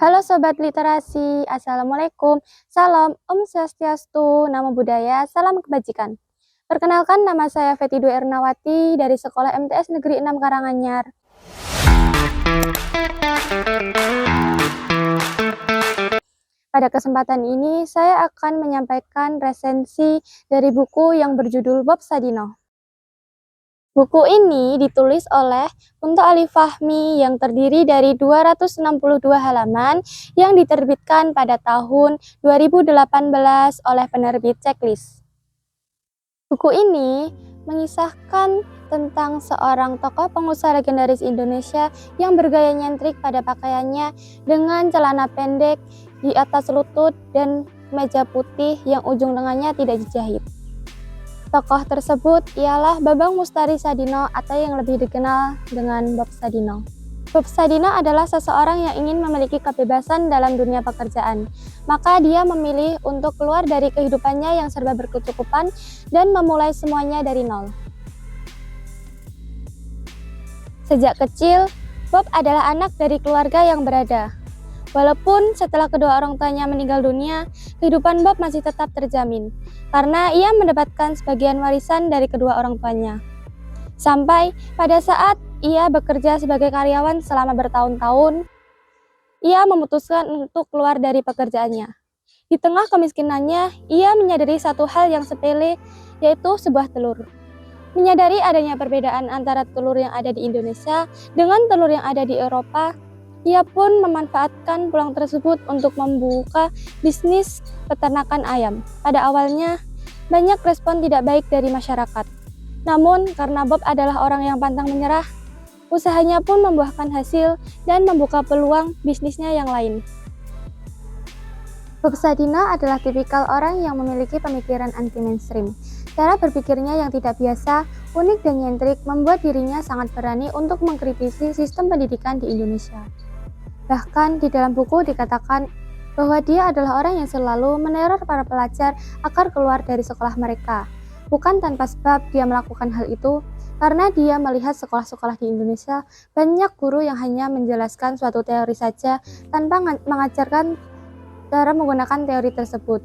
Halo Sobat Literasi, Assalamualaikum, salam Om Swastiastu, Namo Buddhaya, salam kebajikan. Perkenalkan, nama saya Feti Dwi Ernawati dari Sekolah MTS Negeri 6 Karanganyar. Pada kesempatan ini, saya akan menyampaikan resensi dari buku yang berjudul Bob Sadino. Buku ini ditulis oleh Kunto Ali Fahmi yang terdiri dari 262 halaman yang diterbitkan pada tahun 2018 oleh penerbit Checklist. Buku ini mengisahkan tentang seorang tokoh pengusaha legendaris Indonesia yang bergaya nyentrik pada pakaiannya dengan celana pendek di atas lutut dan kemeja putih yang ujung lengannya tidak dijahit. Tokoh tersebut ialah Bambang Mustari Sadino atau yang lebih dikenal dengan Bob Sadino. Bob Sadino adalah seseorang yang ingin memiliki kebebasan dalam dunia pekerjaan. Maka dia memilih untuk keluar dari kehidupannya yang serba berkecukupan dan memulai semuanya dari nol. Sejak kecil, Bob adalah anak dari keluarga yang berada. Walaupun setelah kedua orang tuanya meninggal dunia, kehidupan Bob masih tetap terjamin, karena ia mendapatkan sebagian warisan dari kedua orang tuanya. Sampai pada saat ia bekerja sebagai karyawan selama bertahun-tahun, ia memutuskan untuk keluar dari pekerjaannya. Di tengah kemiskinannya, ia menyadari satu hal yang sepele, yaitu sebuah telur. Menyadari adanya perbedaan antara telur yang ada di Indonesia dengan telur yang ada di Eropa, ia pun memanfaatkan peluang tersebut untuk membuka bisnis peternakan ayam. Pada awalnya, banyak respon tidak baik dari masyarakat. Namun, karena Bob adalah orang yang pantang menyerah, usahanya pun membuahkan hasil dan membuka peluang bisnisnya yang lain. Bob Sadino adalah tipikal orang yang memiliki pemikiran anti-mainstream. Cara berpikirnya yang tidak biasa, unik dan nyentrik membuat dirinya sangat berani untuk mengkritisi sistem pendidikan di Indonesia. Bahkan di dalam buku dikatakan bahwa dia adalah orang yang selalu meneror para pelajar agar keluar dari sekolah mereka. Bukan tanpa sebab dia melakukan hal itu, karena dia melihat sekolah-sekolah di Indonesia banyak guru yang hanya menjelaskan suatu teori saja tanpa mengajarkan cara menggunakan teori tersebut.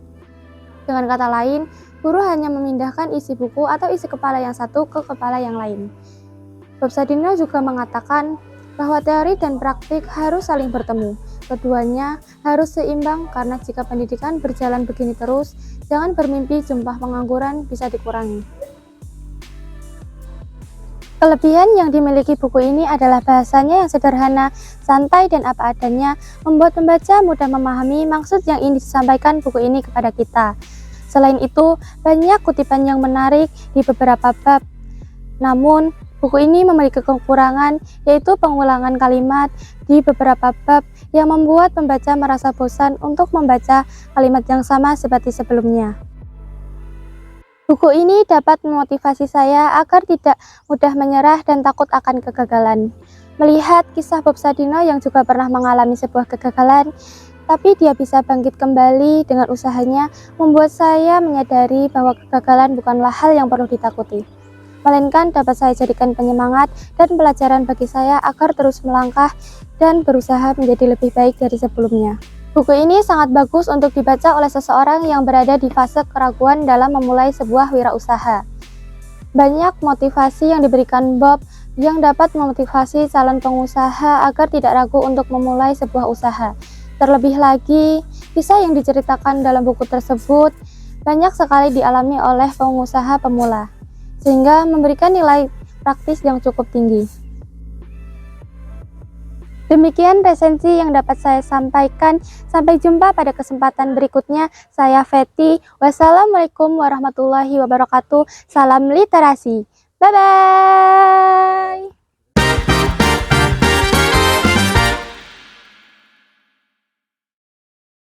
Dengan kata lain, guru hanya memindahkan isi buku atau isi kepala yang satu ke kepala yang lain. Bob Sadino juga mengatakan bahwa teori dan praktik harus saling bertemu. Keduanya harus seimbang karena jika pendidikan berjalan begini terus, jangan bermimpi jumlah pengangguran bisa dikurangi. Kelebihan yang dimiliki buku ini adalah bahasanya yang sederhana, santai dan apa adanya, membuat pembaca mudah memahami maksud yang ingin disampaikan buku ini kepada kita. Selain itu, banyak kutipan yang menarik di beberapa bab. Namun, buku ini memiliki kekurangan, yaitu pengulangan kalimat di beberapa bab yang membuat pembaca merasa bosan untuk membaca kalimat yang sama seperti sebelumnya. Buku ini dapat memotivasi saya agar tidak mudah menyerah dan takut akan kegagalan. Melihat kisah Bob Sadino yang juga pernah mengalami sebuah kegagalan, tapi dia bisa bangkit kembali dengan usahanya, membuat saya menyadari bahwa kegagalan bukanlah hal yang perlu ditakuti, melainkan dapat saya jadikan penyemangat dan pelajaran bagi saya agar terus melangkah dan berusaha menjadi lebih baik dari sebelumnya. Buku ini sangat bagus untuk dibaca oleh seseorang yang berada di fase keraguan dalam memulai sebuah wirausaha. Banyak motivasi yang diberikan Bob yang dapat memotivasi calon pengusaha agar tidak ragu untuk memulai sebuah usaha. Terlebih lagi, kisah yang diceritakan dalam buku tersebut banyak sekali dialami oleh pengusaha pemula, sehingga memberikan nilai praktis yang cukup tinggi. Demikian resensi yang dapat saya sampaikan. Sampai jumpa pada kesempatan berikutnya. Saya Feti. Wassalamualaikum warahmatullahi wabarakatuh. Salam literasi. Bye-bye.